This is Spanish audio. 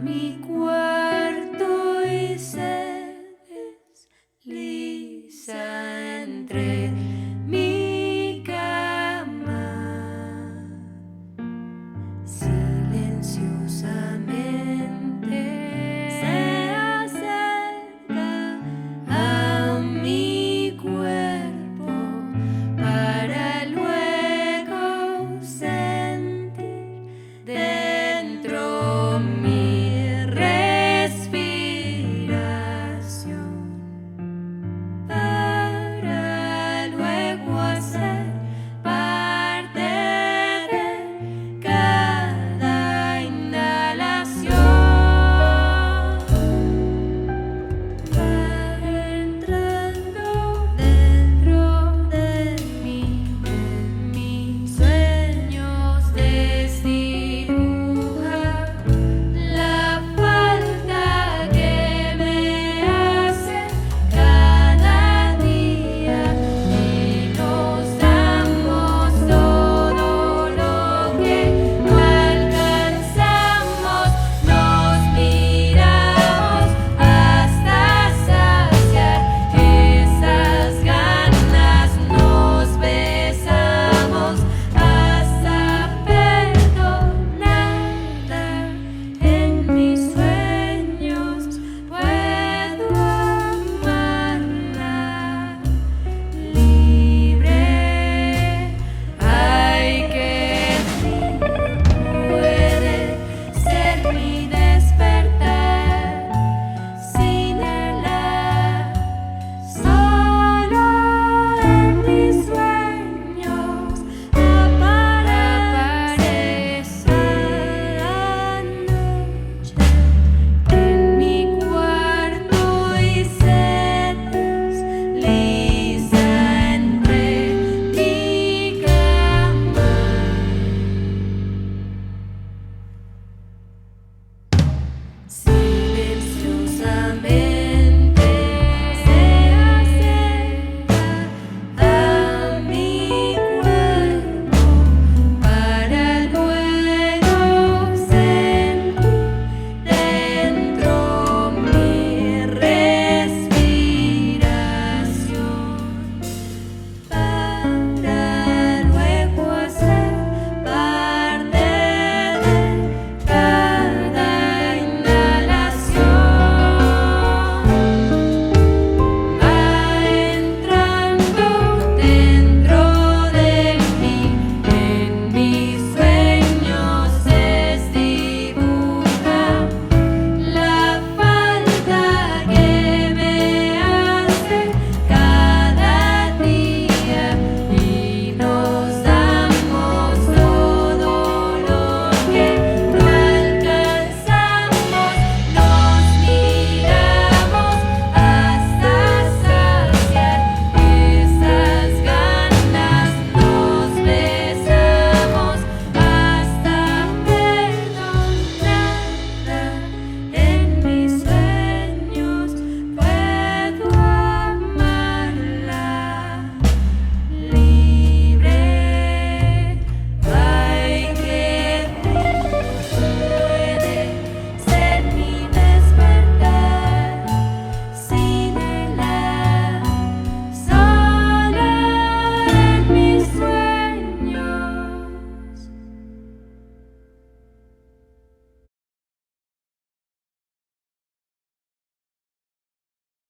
mi cuarto y se desliza entre mi cama. Silenciosamente se acerca a mi cuerpo para luego sentir dentro mi respiración, para luego hacer parte de cada inhalación. Va entrando dentro de mí, en mis sueños desdibuja la falta que me hace cada día, y nos damos todo lo que no alcanzamos, nos miramos hasta saciar esas ganas, nos besamos hasta perdonar. En mis sueños puedo amarla libre. Ay, qué puede ser mi despertar sin helar. Solo en mis sueños aparece esa noche en mi cuarto y se desliza entre mi cama. Silenciosamente